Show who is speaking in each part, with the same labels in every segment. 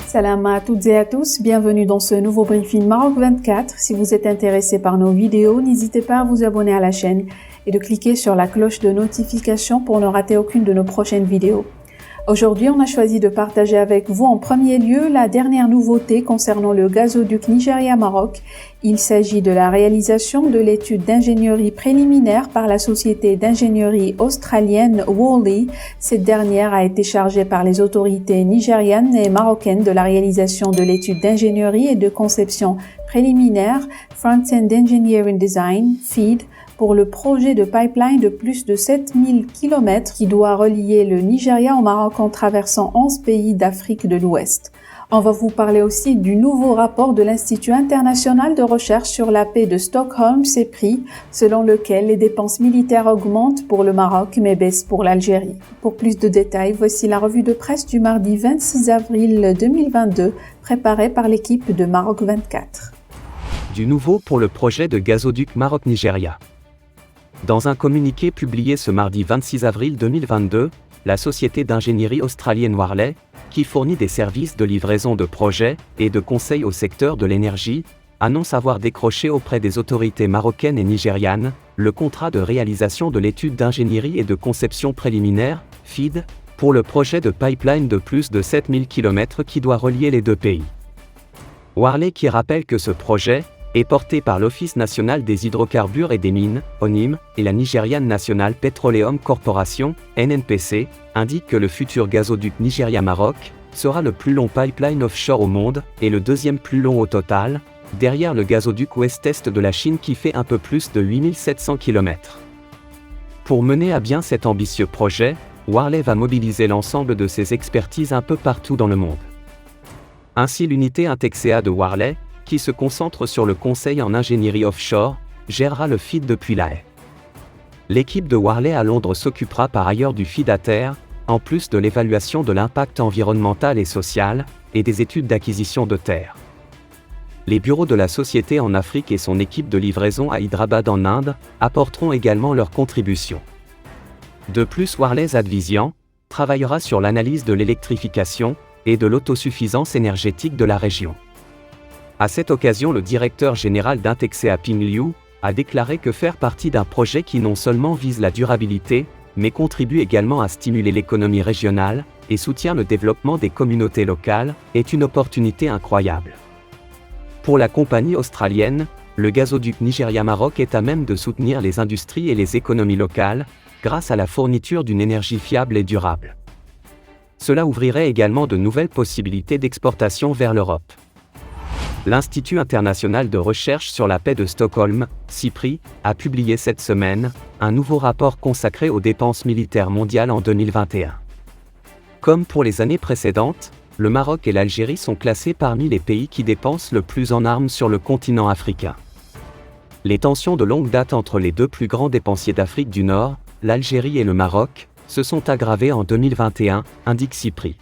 Speaker 1: Salam à toutes et à tous, bienvenue dans ce nouveau briefing Maroc 24. Si vous êtes intéressé par nos vidéos, n'hésitez pas à vous abonner à la chaîne et de cliquer sur la cloche de notification pour ne rater aucune de nos prochaines vidéos. Aujourd'hui, on a choisi de partager avec vous en premier lieu la dernière nouveauté concernant le gazoduc Nigeria-Maroc. Il s'agit de la réalisation de l'étude d'ingénierie préliminaire par la société d'ingénierie australienne Worley. Cette dernière a été chargée par les autorités nigérianes et marocaines de la réalisation de l'étude d'ingénierie et de conception préliminaire Front-End Engineering Design, FEED, pour le projet de pipeline de plus de 7000 km qui doit relier le Nigeria au Maroc en traversant 11 pays d'Afrique de l'Ouest. On va vous parler aussi du nouveau rapport de l'Institut international de recherche sur la paix de Stockholm, CEPRI, selon lequel les dépenses militaires augmentent pour le Maroc mais baissent pour l'Algérie. Pour plus de détails, voici la revue de presse du mardi 26 avril 2022, préparée par l'équipe de Maroc 24.
Speaker 2: Du nouveau pour le projet de gazoduc Maroc-Nigeria. Dans un communiqué publié ce mardi 26 avril 2022, la société d'ingénierie australienne Worley, qui fournit des services de livraison de projets et de conseil au secteur de l'énergie, annonce avoir décroché auprès des autorités marocaines et nigérianes le contrat de réalisation de l'étude d'ingénierie et de conception préliminaire, FEED, pour le projet de pipeline de plus de 7000 km qui doit relier les deux pays. Worley qui rappelle que ce projet est porté par l'Office national des hydrocarbures et des mines, ONHYM, et la Nigerian National Petroleum Corporation, NNPC, indique que le futur gazoduc Nigeria-Maroc sera le plus long pipeline offshore au monde et le deuxième plus long au total, derrière le gazoduc ouest-est de la Chine qui fait un peu plus de 8700 km. Pour mener à bien cet ambitieux projet, Worley va mobiliser l'ensemble de ses expertises un peu partout dans le monde. Ainsi l'unité Intexea de Worley, qui se concentre sur le conseil en ingénierie offshore, gérera le FEED depuis La Haye. L'équipe de Worley à Londres s'occupera par ailleurs du FEED à terre, en plus de l'évaluation de l'impact environnemental et social, et des études d'acquisition de terre. Les bureaux de la société en Afrique et son équipe de livraison à Hyderabad en Inde apporteront également leur contribution. De plus, Worley's Advision travaillera sur l'analyse de l'électrification et de l'autosuffisance énergétique de la région. À cette occasion, le directeur général d'Intexea Ping Liu a déclaré que faire partie d'un projet qui non seulement vise la durabilité, mais contribue également à stimuler l'économie régionale et soutient le développement des communautés locales, est une opportunité incroyable. Pour la compagnie australienne, le gazoduc Nigeria-Maroc est à même de soutenir les industries et les économies locales, grâce à la fourniture d'une énergie fiable et durable. Cela ouvrirait également de nouvelles possibilités d'exportation vers l'Europe. L'Institut international de recherche sur la paix de Stockholm, CEPRI, a publié cette semaine un nouveau rapport consacré aux dépenses militaires mondiales en 2021. Comme pour les années précédentes, le Maroc et l'Algérie sont classés parmi les pays qui dépensent le plus en armes sur le continent africain. Les tensions de longue date entre les deux plus grands dépensiers d'Afrique du Nord, l'Algérie et le Maroc, se sont aggravées en 2021, indique CEPRI.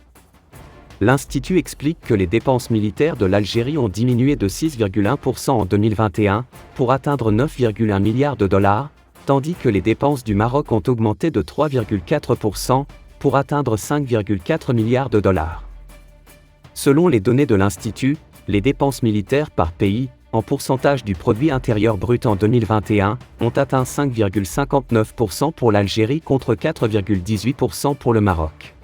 Speaker 2: L'Institut explique que les dépenses militaires de l'Algérie ont diminué de 6,1% en 2021, pour atteindre 9,1 milliards de dollars, tandis que les dépenses du Maroc ont augmenté de 3,4%, pour atteindre 5,4 milliards de dollars. Selon les données de l'Institut, les dépenses militaires par pays, en pourcentage du produit intérieur brut en 2021, ont atteint 5,59% pour l'Algérie contre 4,18% pour le Maroc.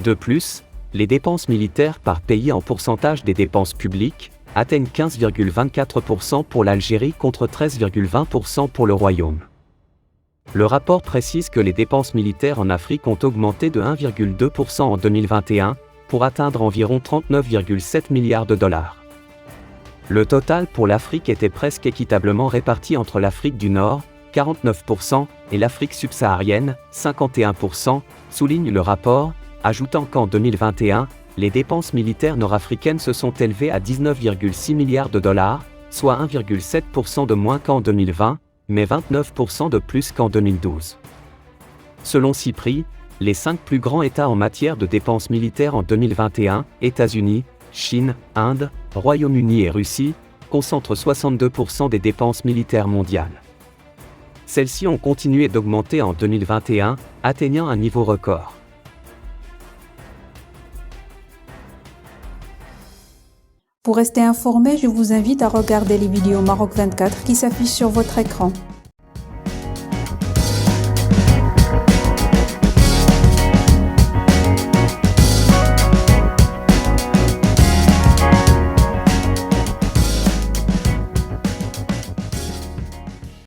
Speaker 2: De plus, les dépenses militaires par pays en pourcentage des dépenses publiques atteignent 15,24% pour l'Algérie contre 13,20% pour le Royaume. Le rapport précise que les dépenses militaires en Afrique ont augmenté de 1,2% en 2021, pour atteindre environ 39,7 milliards de dollars. Le total pour l'Afrique était presque équitablement réparti entre l'Afrique du Nord, 49%, et l'Afrique subsaharienne, 51%, souligne le rapport, ajoutant qu'en 2021, les dépenses militaires nord-africaines se sont élevées à 19,6 milliards de dollars, soit 1,7% de moins qu'en 2020, mais 29% de plus qu'en 2012. Selon CEPRI, les 5 plus grands États en matière de dépenses militaires en 2021, États-Unis, Chine, Inde, Royaume-Uni et Russie, concentrent 62% des dépenses militaires mondiales. Celles-ci ont continué d'augmenter en 2021, atteignant un niveau record.
Speaker 1: Pour rester informé, je vous invite à regarder les vidéos Maroc 24 qui s'affichent sur votre écran.